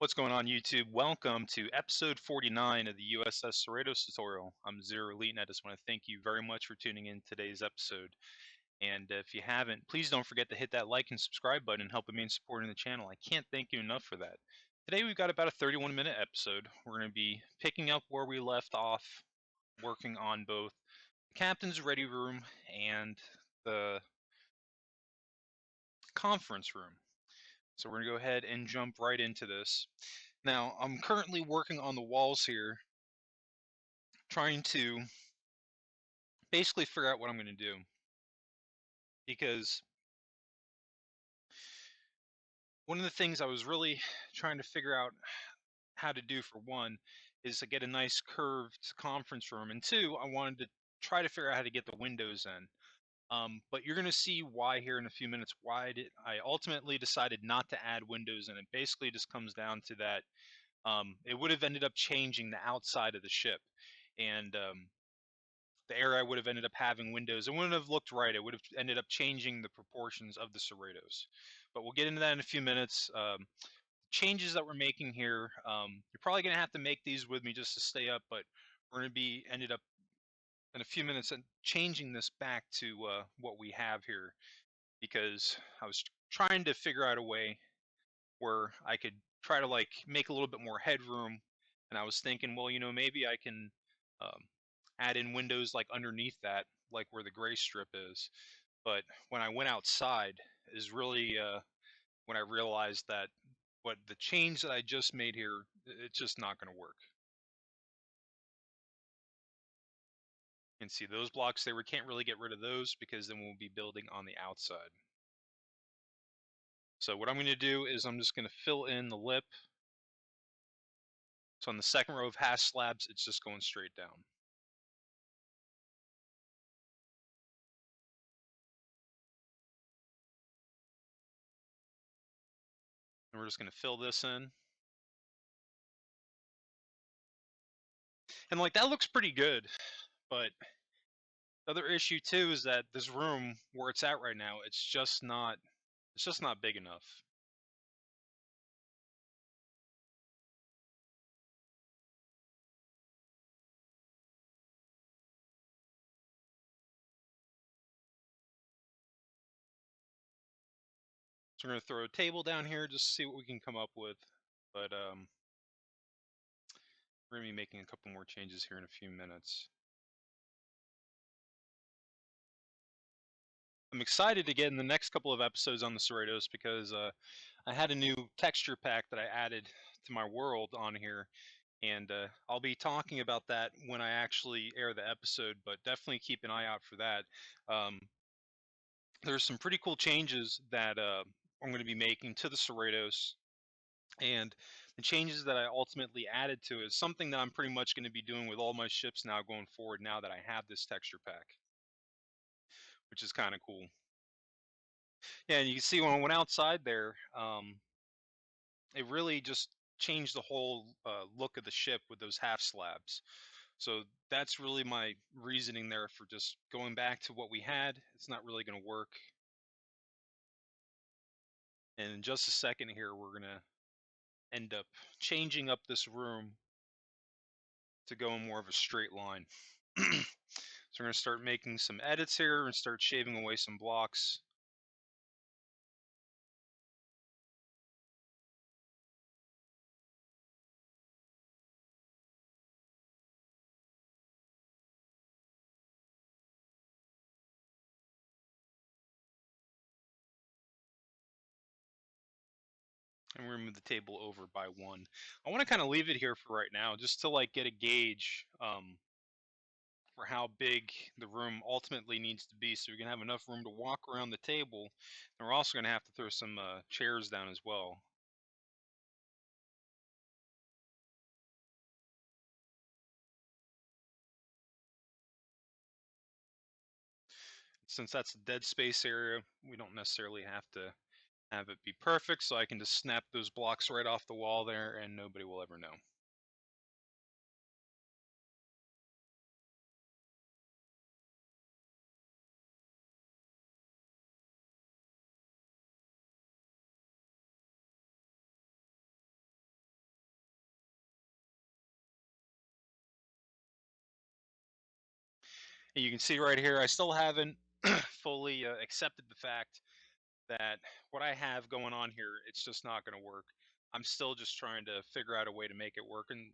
What's going on, YouTube? Welcome to episode 49 of the U.S.S. CERRITOS tutorial. I'm Zero Elite, and I just want to thank you very much for tuning in today's episode. And if you haven't, please don't forget to hit that like and subscribe button and help me in supporting the channel. I can't thank you enough for that. Today we've got about a 31-minute episode. We're going to be picking up where we left off, working on both the captain's ready room and the conference room. So we're going to go ahead and jump right into this. Now, I'm currently working on the walls here, trying to basically figure out what I'm going to do. Because one of the things I was really trying to figure out how to do, for one, is to get a nice curved conference room. And two, I wanted to try to figure out how to get the windows in. But you're going to see why here in a few minutes, why I ultimately decided not to add windows in. It basically just comes down to that. It would have ended up changing the outside of the ship. And the area would have ended up having windows. It wouldn't have looked right. It would have ended up changing the proportions of the CERRITOS. But we'll get into that in a few minutes. Changes that we're making here, you're probably going to have to make these with me just to stay up, but we're going to be ended up in a few minutes and changing this back to what we have here, because I was trying to figure out a way where I could try to like make a little bit more headroom, and I was thinking, well, maybe I can um, add in windows like underneath that, like where the gray strip is. But when I went outside is really when I realized that what the change that I just made here, it's just not going to work. And see those blocks there, we can't really get rid of those because then we'll be building on the outside. So what I'm going to do is I'm just going to fill in the lip. So on the second row of half slabs, it's just going straight down. And we're just going to fill this in. And like that looks pretty good, but the other issue too is that this room where it's at right now, it's just not big enough. So we're going to throw a table down here just to see what we can come up with. But we're going to be making a couple more changes here in a few minutes. I'm excited to get in the next couple of episodes on the CERRITOS because I had a new texture pack that I added to my world on here. And I'll be talking about that when I actually air the episode, but definitely keep an eye out for that. There's some pretty cool changes that I'm going to be making to the CERRITOS, and the changes that I ultimately added to is something that I'm pretty much going to be doing with all my ships now going forward, now that I have this texture pack, which is kind of cool. Yeah, and you can see when I went outside there, it really just changed the whole look of the ship with those half slabs. So that's really my reasoning there for just going back to what we had. It's not really going to work. And in just a second here, we're going to end up changing up this room to go in more of a straight line. So we're going to start making some edits here and start shaving away some blocks. And we're going to move the table over by one. I want to kind of leave it here for right now, just to like get a gauge for how big the room ultimately needs to be, so we can have enough room to walk around the table. And we're also going to have to throw some chairs down as well. Since that's a dead space area, we don't necessarily have to have it be perfect, so I can just snap those blocks right off the wall there and nobody will ever know. And you can see right here, I still haven't fully accepted the fact that what I have going on here, it's just not going to work. I'm still just trying to figure out a way to make it work. And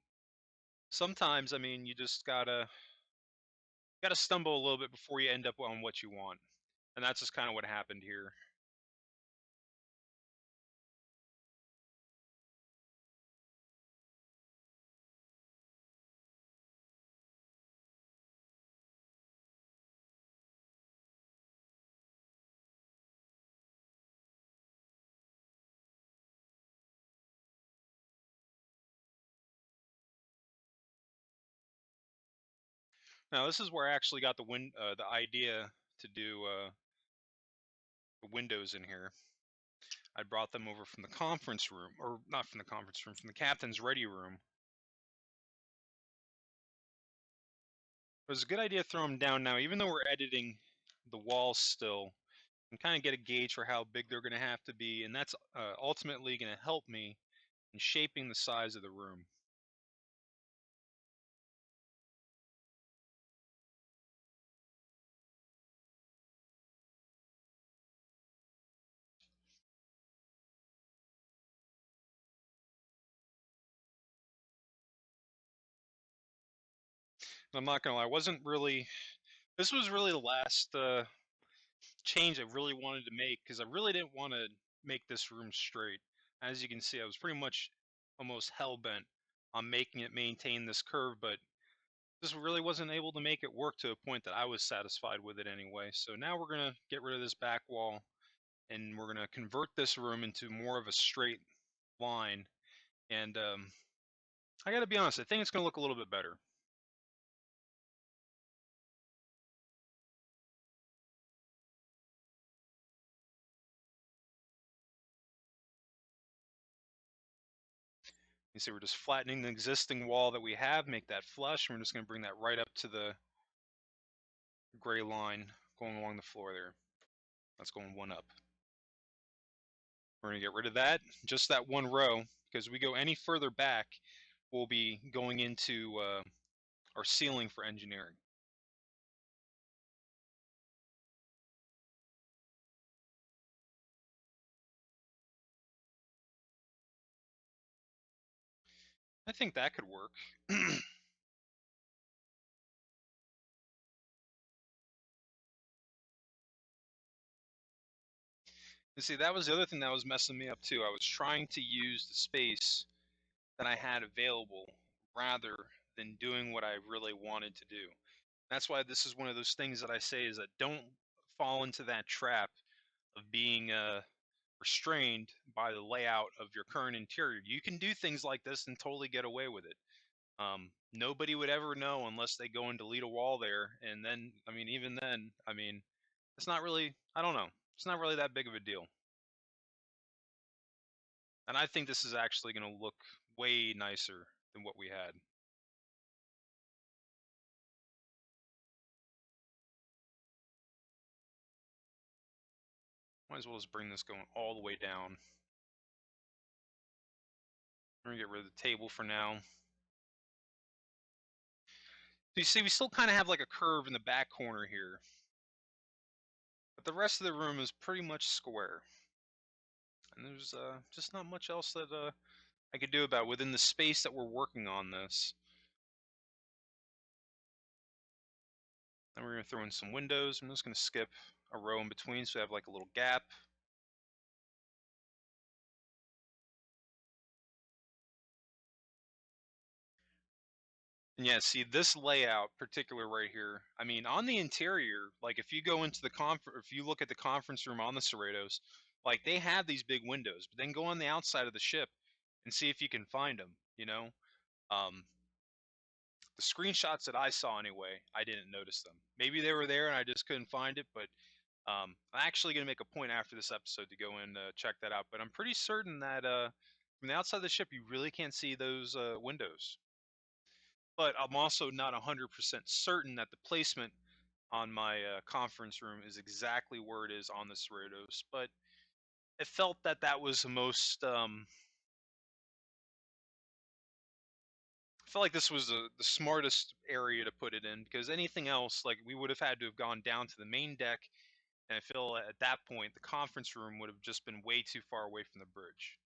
sometimes, I mean, you just gotta stumble a little bit before you end up on what you want. And that's just kind of what happened here. Now, this is where I actually got the idea to do the windows in here. I brought them over from the conference room, or not from the conference room, from the captain's ready room. It was a good idea to throw them down now, even though we're editing the walls still, and kind of get a gauge for how big they're going to have to be, and that's ultimately going to help me in shaping the size of the room. And I'm not going to lie, this was really the last change I really wanted to make, because I really didn't want to make this room straight. As you can see, I was pretty much almost hell-bent on making it maintain this curve, but just really wasn't able to make it work to a point that I was satisfied with it anyway. So now we're going to get rid of this back wall, and we're going to convert this room into more of a straight line. And I got to be honest, I think it's going to look a little bit better. You see, we're just flattening the existing wall that we have, make that flush, and we're just going to bring that right up to the gray line going along the floor there. That's going one up. We're going to get rid of that, just that one row, because we go any further back, we'll be going into our ceiling for engineering. I think that could work. You see, that was the other thing that was messing me up too. I was trying to use the space that I had available rather than doing what I really wanted to do. That's why this is one of those things that I say is that don't fall into that trap of being restrained by the layout of your current interior. You can do things like this and totally get away with it. Nobody would ever know unless they go and delete a wall there, and then, I mean, even then, I mean, it's not really, I don't know, it's not really that big of a deal. And I think this is actually going to look way nicer than what we had. Might as well just bring this going all the way down. We're going to get rid of the table for now. So you see, we still kind of have like a curve in the back corner here. But the rest of the room is pretty much square. And there's just not much else that I could do about it within the space that we're working on this. Then we're going to throw in some windows. I'm just going to skip a row in between so we have like a little gap. And yeah, see this layout particular right here. I mean, on the interior, like if you go into the if you look at the conference room on the Cerritos, like they have these big windows, but then go on the outside of the ship and see if you can find them, you know? Um, the screenshots that I saw anyway, I didn't notice them. Maybe they were there and I just couldn't find it, but I'm actually going to make a point after this episode to go and check that out. But I'm pretty certain that from the outside of the ship, you really can't see those windows. But I'm also not 100% certain that the placement on my conference room is exactly where it is on the Cerritos. But it felt that that was the most felt like this was the smartest area to put it in, because anything else, like, we would have had to have gone down to the main deck, and I feel at that point the conference room would have just been way too far away from the bridge.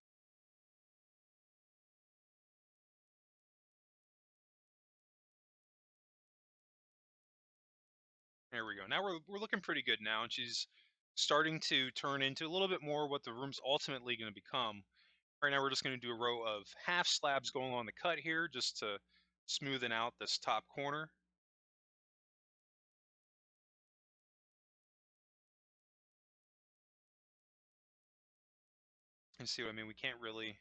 There we go. Now we're looking pretty good now, and she's starting to turn into a little bit more what the room's ultimately going to become. Right now, we're just going to do a row of half slabs going on the cut here, just to smoothen out this top corner. And see what I mean? We can't really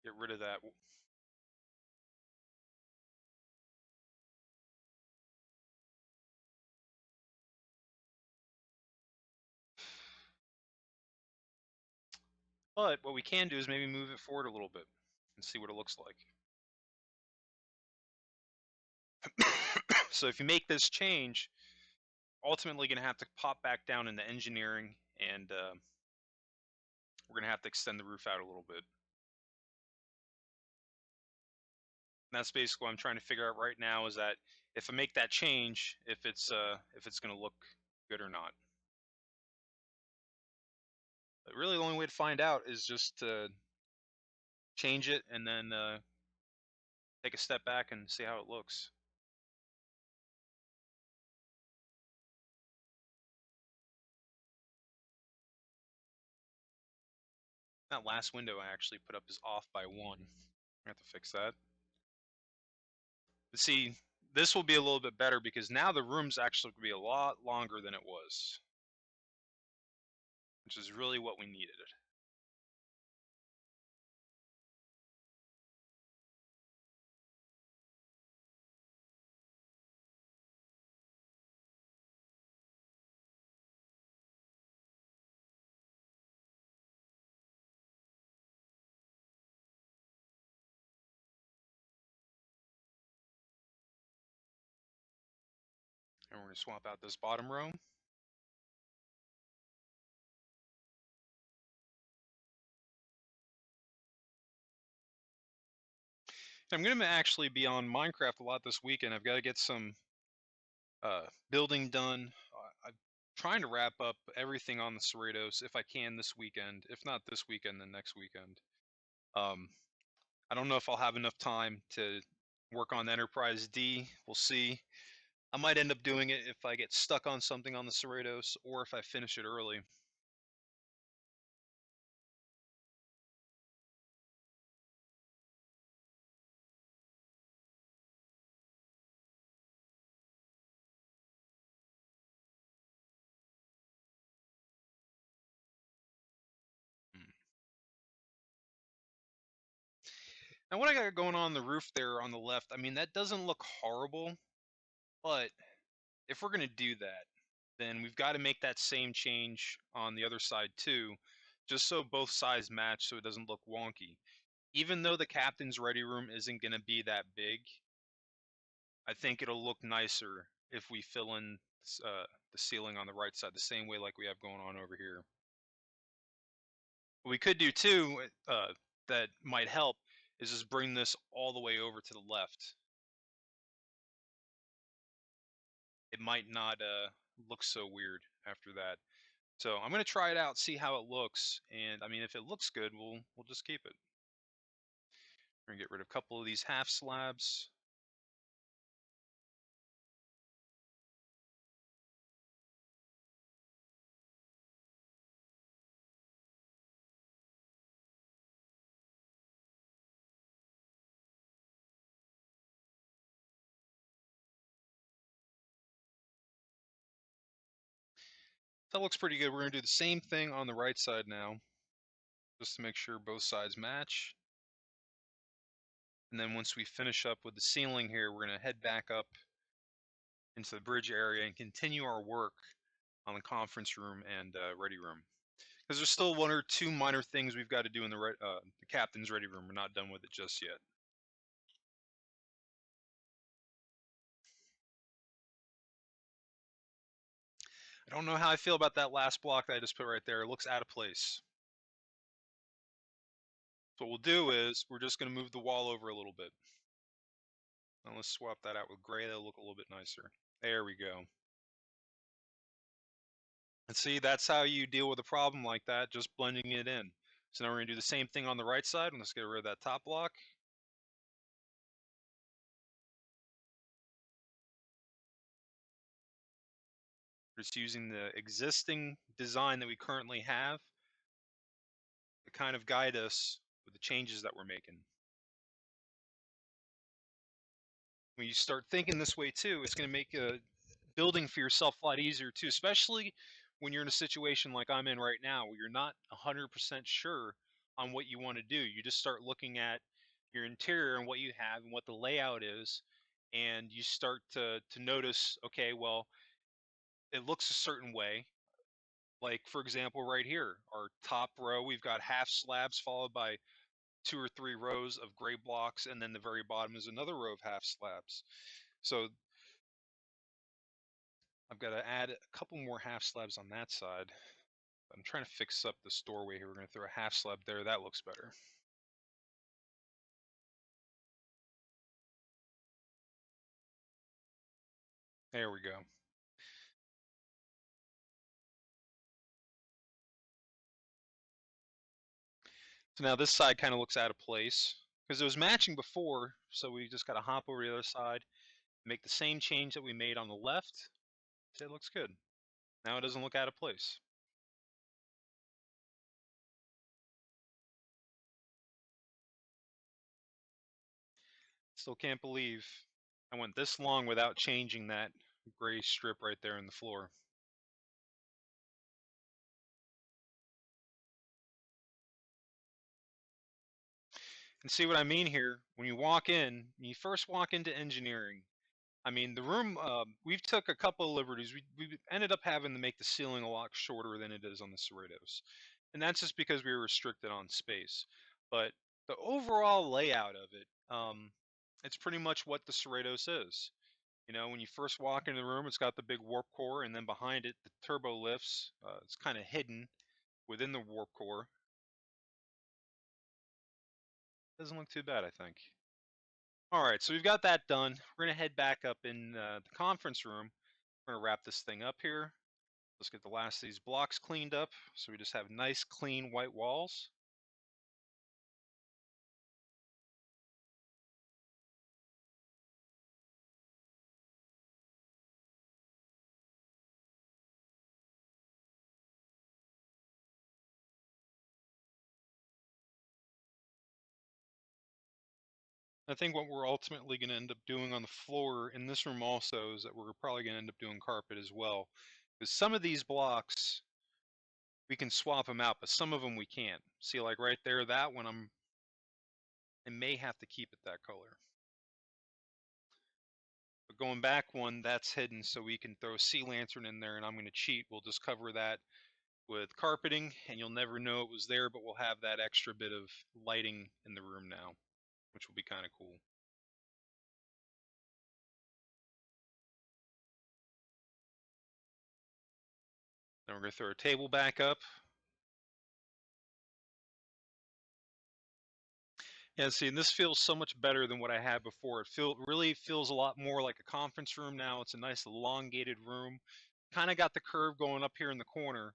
get rid of that. But what we can do is maybe move it forward a little bit and see what it looks like. So if you make this change, ultimately going to have to pop back down into engineering, and we're going to have to extend the roof out a little bit. And that's basically what I'm trying to figure out right now, is that if I make that change, if it's going to look good or not. But really, the only way to find out is just to change it and then take a step back and see how it looks. That last window I actually put up is off by 1. I have to fix that. But see, this will be a little bit better because now the room's actually going to be a lot longer than it was, which is really what we needed. And we're going to swap out this bottom row. I'm going to actually be on Minecraft a lot this weekend. I've got to get some building done. I'm trying to wrap up everything on the Cerritos if I can this weekend. If not this weekend, then next weekend. I don't know if I'll have enough time to work on Enterprise D. We'll see. I might end up doing it if I get stuck on something on the Cerritos, or if I finish it early. Hmm. Now, what I got going on the roof there on the left, I mean, that doesn't look horrible, but if we're going to do that, then we've got to make that same change on the other side too, just so both sides match so it doesn't look wonky. Even though the captain's ready room isn't going to be that big, I think it'll look nicer if we fill in the ceiling on the right side the same way like we have going on over here. What we could do too, that might help, is just bring this all the way over to the left. It might not look so weird after that. So I'm gonna try it out, see how it looks, and I mean, if it looks good, we'll just keep it. We're gonna get rid of a couple of these half slabs. That looks pretty good. We're gonna do the same thing on the right side now, just to make sure both sides match. And then once we finish up with the ceiling here, we're gonna head back up into the bridge area and continue our work on the conference room and ready room. Because there's still one or two minor things we've got to do in the captain's ready room. We're not done with it just yet. I don't know how I feel about that last block that I just put right there. It looks out of place. So what we'll do is we're just going to move the wall over a little bit. Now let's swap that out with gray. That'll look a little bit nicer. There we go. And see, that's how you deal with a problem like that, just blending it in. So now we're going to do the same thing on the right side. Let's get rid of that top block. Just using the existing design that we currently have to kind of guide us with the changes that we're making. When you start thinking this way too, it's going to make building for yourself a lot easier too, especially when you're in a situation like I'm in right now where you're not 100% sure on what you want to do. You just start looking at your interior and what you have and what the layout is, and you start to notice, okay, well, it looks a certain way. Like, for example, right here, our top row, we've got half slabs followed by 2 or 3 rows of gray blocks, and then the very bottom is another row of half slabs. So I've got to add a couple more half slabs on that side. I'm trying to fix up this doorway here. We're going to throw a half slab there. That looks better. There we go. So now this side kind of looks out of place because it was matching before. So we just got to hop over to the other side, make the same change that we made on the left. It looks good. Now it doesn't look out of place. Still can't believe I went this long without changing that gray strip right there in the floor. And see what I mean here? When you walk in, when you first walk into engineering, I mean, the room, we've took a couple of liberties. We ended up having to make the ceiling a lot shorter than it is on the Cerritos. And that's just because we were restricted on space. But the overall layout of it, it's pretty much what the Cerritos is. You know, when you first walk into the room, it's got the big warp core, and then behind it, the turbo lifts. It's kind of hidden within the warp core. Doesn't look too bad, I think. All right, so we've got that done. We're going to head back up in the conference room. We're going to wrap this thing up here. Let's get the last of these blocks cleaned up so we just have nice, clean white walls. I think what we're ultimately going to end up doing on the floor in this room also is that we're probably going to end up doing carpet as well. Because some of these blocks, we can swap them out, but some of them we can't. See, like right there, that one, I may have to keep it that color. But going back one, that's hidden, so we can throw a sea lantern in there, and I'm going to cheat. We'll just cover that with carpeting, and you'll never know it was there, but we'll have that extra bit of lighting in the room now, which will be kind of cool. Then we're going to throw our table back up. Yeah, see, and this feels so much better than what I had before. Really feels a lot more like a conference room now. It's a nice elongated room. Kind of got the curve going up here in the corner.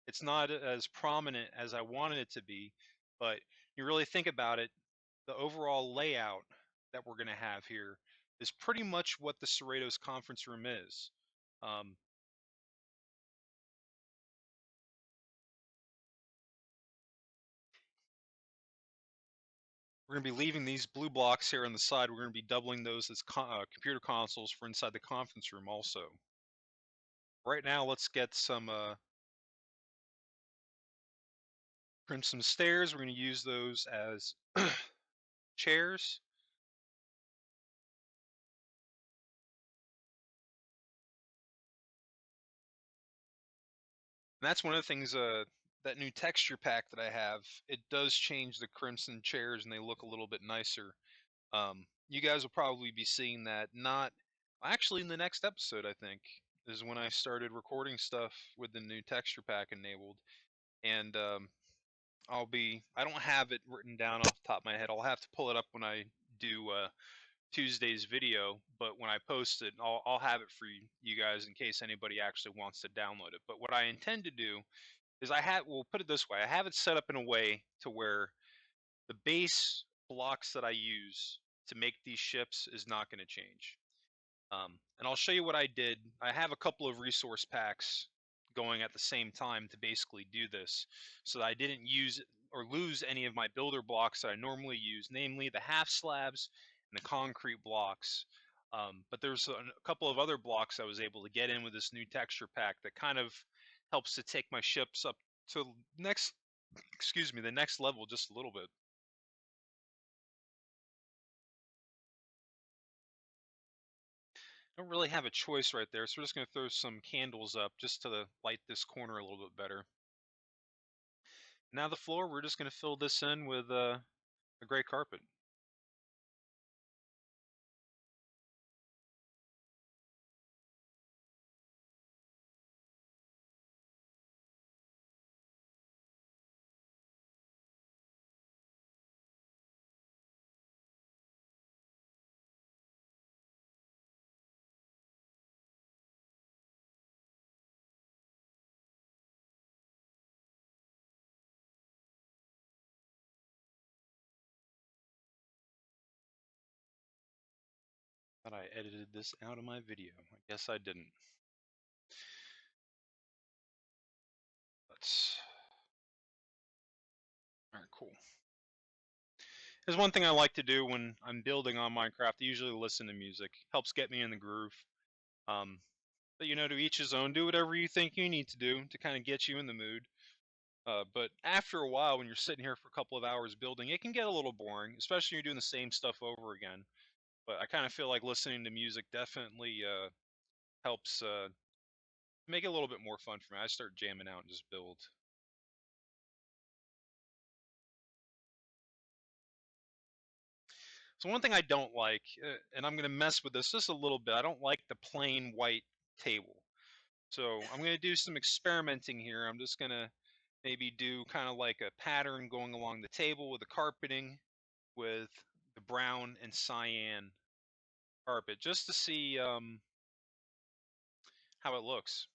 It's not as prominent as I wanted it to be, but you really think about it, the overall layout that we're going to have here is pretty much what the Cerritos conference room is. Um, we're going to be leaving these blue blocks here on the side. We're going to be doubling those as computer consoles for inside the conference room also. Right now, let's get some crimson stairs. We're going to use those as chairs. And that's one of the things, that new texture pack that I have, it does change the crimson chairs and they look a little bit nicer. You guys will probably be seeing that not actually in the next episode, I think, is when I started recording stuff with the new texture pack enabled. And I don't have it written down off the top of my head. I'll have to pull it up when I do Tuesday's video, but when I post it, I'll have it for you guys in case anybody actually wants to download it. But what I intend to do is we'll put it this way, I have it set up in a way to where the base blocks that I use to make these ships is not going to change. And I'll show you what I did. I have a couple of resource packs going at the same time to basically do this, so that I didn't use or lose any of my builder blocks that I normally use, namely the half slabs and the concrete blocks. But there's a couple of other blocks I was able to get in with this new texture pack that kind of helps to take my ships up to next, excuse me, the next level just a little bit. Don't really have a choice right there, so we're just going to throw some candles up just to light this corner a little bit better. Now the floor, we're just going to fill this in with a gray carpet. Thought I edited this out of my video. I guess I didn't. That's all right. Cool. There's one thing I like to do when I'm building on Minecraft. I usually listen to music. Helps get me in the groove. Um, but to each his own. Do whatever you think you need to do to kind of get you in the mood. But after a while, when you're sitting here for a couple of hours building, it can get a little boring, especially when you're doing the same stuff over again. But I kind of feel like listening to music definitely helps make it a little bit more fun for me. I start jamming out and just build. So one thing I don't like, and I'm going to mess with this just a little bit, I don't like the plain white table. So I'm going to do some experimenting here. I'm just going to maybe do kind of like a pattern going along the table with the carpeting with the brown and cyan carpet just to see how it looks.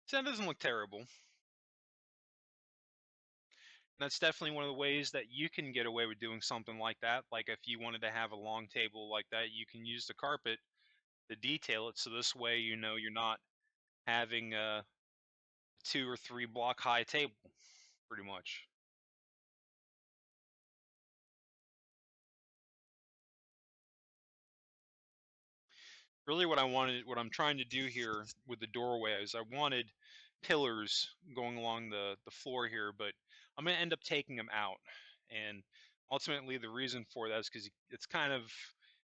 So that doesn't look terrible. That's definitely one of the ways that you can get away with doing something like that. Like if you wanted to have a long table like that, you can use the carpet to detail it. So this way, you're not having a 2 or 3 block high table, pretty much. Really, what I'm trying to do here with the doorway is I wanted pillars going along the floor here, but I'm going to end up taking them out. And ultimately, the reason for that is because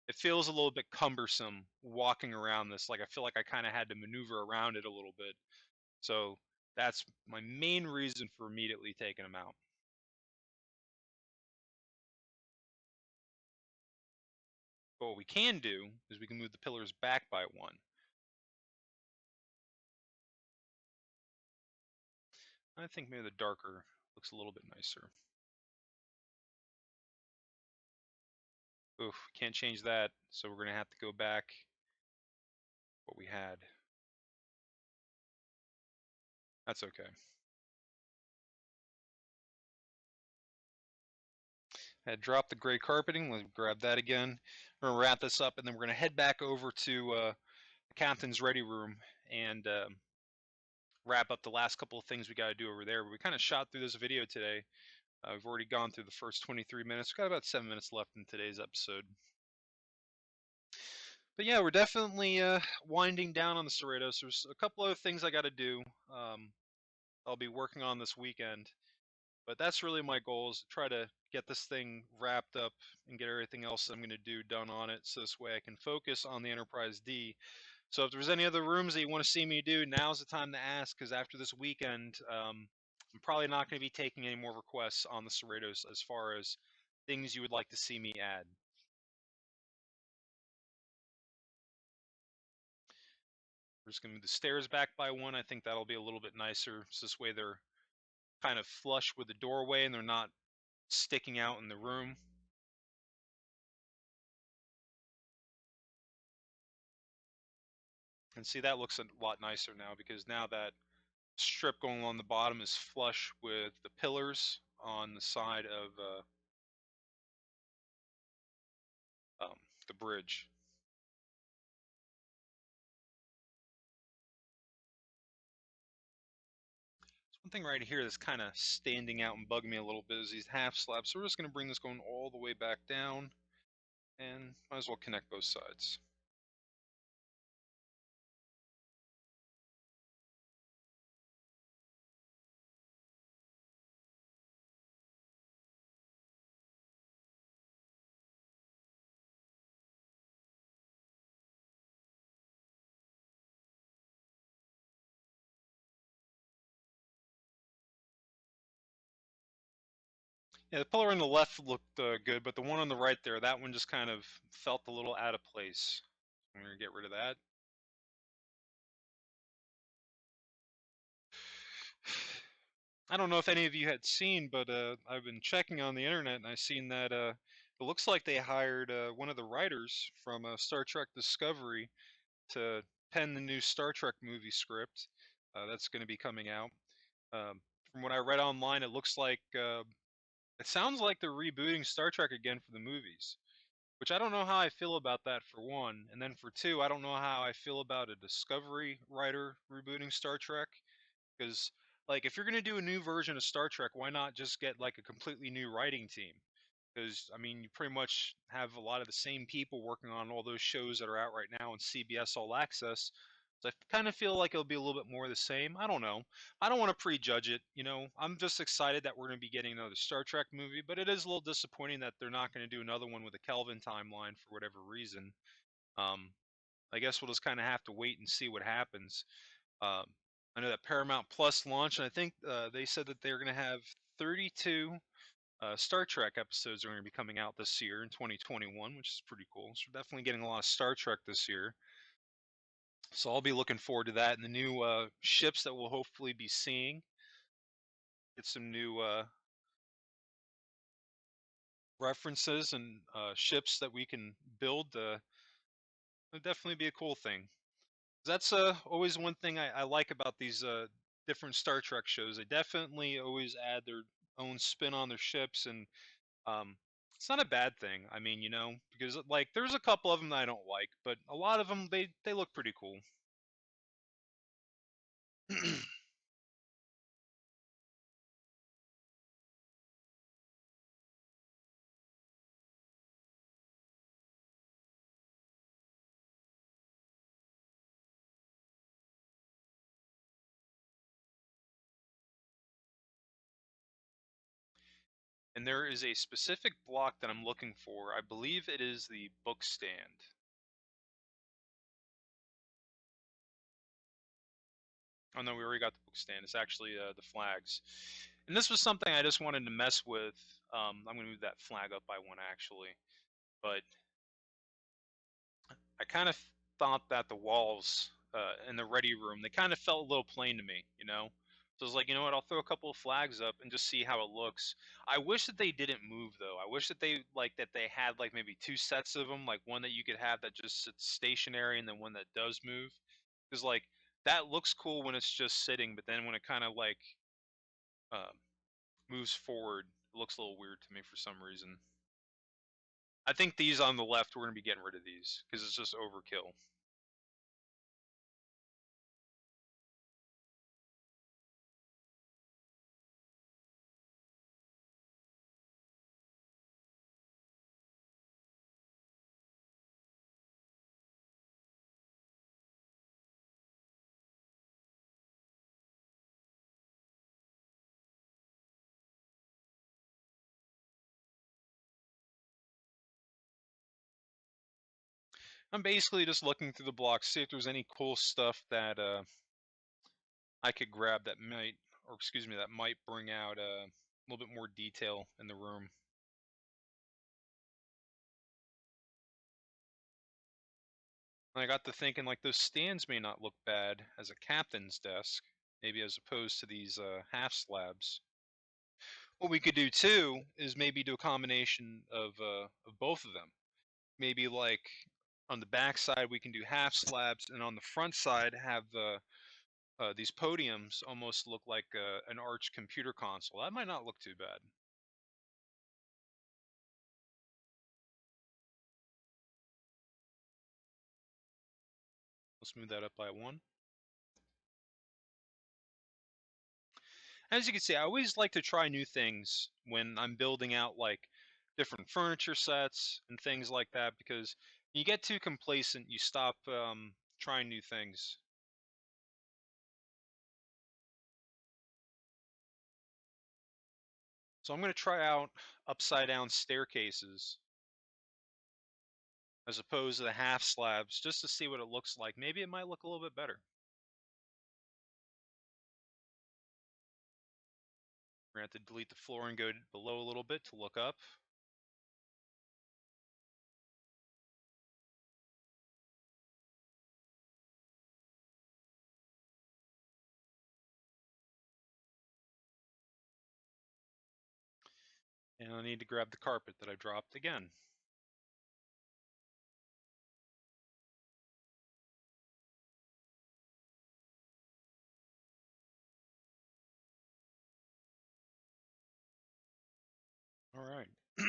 it feels a little bit cumbersome walking around this. Like I feel like I kind of had to maneuver around it a little bit. So that's my main reason for immediately taking them out. But what we can do is we can move the pillars back by one. I think maybe the darker looks a little bit nicer. Oof, can't change that, so we're going to have to go back what we had. That's okay. I had dropped the gray carpeting. Let's grab that again. We're going to wrap this up, and then we're going to head back over to the captain's ready room and wrap up the last couple of things we got to do over there. But we kind of shot through this video today. We've already gone through the first 23 minutes. We've got about 7 minutes left in today's episode. But yeah, we're definitely winding down on the Cerritos. There's a couple other things I got to do. I'll be working on this weekend. But that's really my goal, is to try to get this thing wrapped up and get everything else I'm going to do done on it, so this way I can focus on the Enterprise D. So if there's any other rooms that you want to see me do, now's the time to ask, because after this weekend, I'm probably not going to be taking any more requests on the Cerritos as far as things you would like to see me add. We're just going to move the stairs back by one. I think that'll be a little bit nicer. So this way they're kind of flush with the doorway and they're not sticking out in the room. And see, that looks a lot nicer now, because now that strip going along the bottom is flush with the pillars on the side of the bridge. One thing right here that's kind of standing out and bugging me a little bit is these half slabs. So we're just going to bring this going all the way back down, and might as well connect both sides. Yeah, the pillar on the left looked good, but the one on the right there, that one just kind of felt a little out of place. I'm going to get rid of that. I don't know if any of you had seen, but I've been checking on the internet and I've seen that it looks like they hired one of the writers from Star Trek Discovery to pen the new Star Trek movie script that's going to be coming out. From what I read online, it looks like it sounds like they're rebooting Star Trek again for the movies, which I don't know how I feel about that, for one, and then for two, I don't know how I feel about a Discovery writer rebooting Star Trek, because like if you're going to do a new version of Star Trek, why not just get like a completely new writing team? Because I mean, you pretty much have a lot of the same people working on all those shows that are out right now on CBS All Access. So I kind of feel like it'll be a little bit more of the same. I don't know. I don't want to prejudge it. You know, I'm just excited that we're going to be getting another Star Trek movie, but it is a little disappointing that they're not going to do another one with a Kelvin timeline for whatever reason. Um, I guess we'll just kind of have to wait and see what happens. Um, I know that Paramount Plus launched, and I think they said that they're going to have 32 Star Trek episodes are going to be coming out this year in 2021, which is pretty cool. So we're definitely getting a lot of Star Trek this year. So I'll be looking forward to that and the new ships that we'll hopefully be seeing. Get some new references and ships that we can build. It'll definitely be a cool thing. That's always one thing I like about these different Star Trek shows. They definitely always add their own spin on their ships, and um, it's not a bad thing. I mean, you know, because like there's a couple of them that I don't like, but a lot of them they look pretty cool. And there is a specific block that I'm looking for. I believe it is the book stand. Oh no, we already got the book stand. It's actually the flags. And this was something I just wanted to mess with. I'm going to move that flag up by one actually. But I kind of thought that the walls in the ready room, they kind of felt a little plain to me, you know? So I was like, you know what, I'll throw a couple of flags up and just see how it looks. I wish that they didn't move though. I wish that they had like maybe two sets of them, like one that you could have that just sits stationary and then one that does move. Because like that looks cool when it's just sitting, but then when it kind of like uh, moves forward, it looks a little weird to me for some reason. I think these on the left, we're going to be getting rid of these because it's just overkill. I'm basically just looking through the blocks, see if there's any cool stuff that I could grab that might, or excuse me, that might bring out a little bit more detail in the room. I got to thinking like those stands may not look bad as a captain's desk, maybe as opposed to these half slabs. What we could do too is maybe do a combination of both of them. Maybe like on the back side we can do half slabs, and on the front side have these podiums almost look like an arched computer console. That might not look too bad. Let's move that up by one. As you can see, I always like to try new things when I'm building out like different furniture sets and things like that, because you get too complacent, you stop trying new things. So I'm going to try out upside down staircases as opposed to the half slabs, just to see what it looks like. Maybe it might look a little bit better. We're going to have to delete the floor and go below a little bit to look up. And I need to grab the carpet that I dropped again. All right. I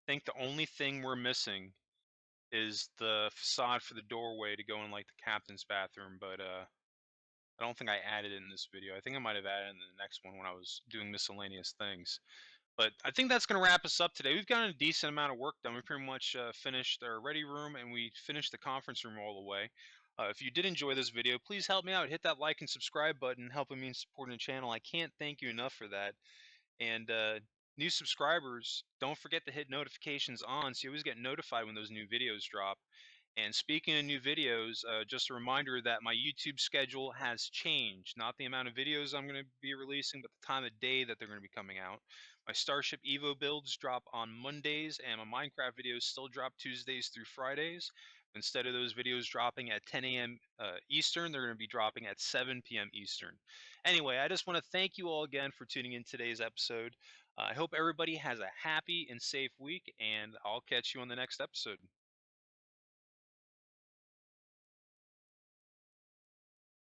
think the only thing we're missing is the facade for the doorway to go in like the captain's bathroom, but I don't think I added it in this video. I think I might have added it in the next one when I was doing miscellaneous things. But I think that's going to wrap us up today. We've gotten a decent amount of work done. We pretty much finished our ready room, and we finished the conference room all the way. If you did enjoy this video, please help me out. Hit that like and subscribe button, helping me in supporting the channel. I can't thank you enough for that. And new subscribers, don't forget to hit notifications on so you always get notified when those new videos drop. And speaking of new videos, just a reminder that my YouTube schedule has changed. Not the amount of videos I'm going to be releasing, but the time of day that they're going to be coming out. My Starship Evo builds drop on Mondays, and my Minecraft videos still drop Tuesdays through Fridays. Instead of those videos dropping at 10 a.m. Eastern, they're going to be dropping at 7 p.m. Eastern. Anyway, I just want to thank you all again for tuning in today's episode. I hope everybody has a happy and safe week, and I'll catch you on the next episode.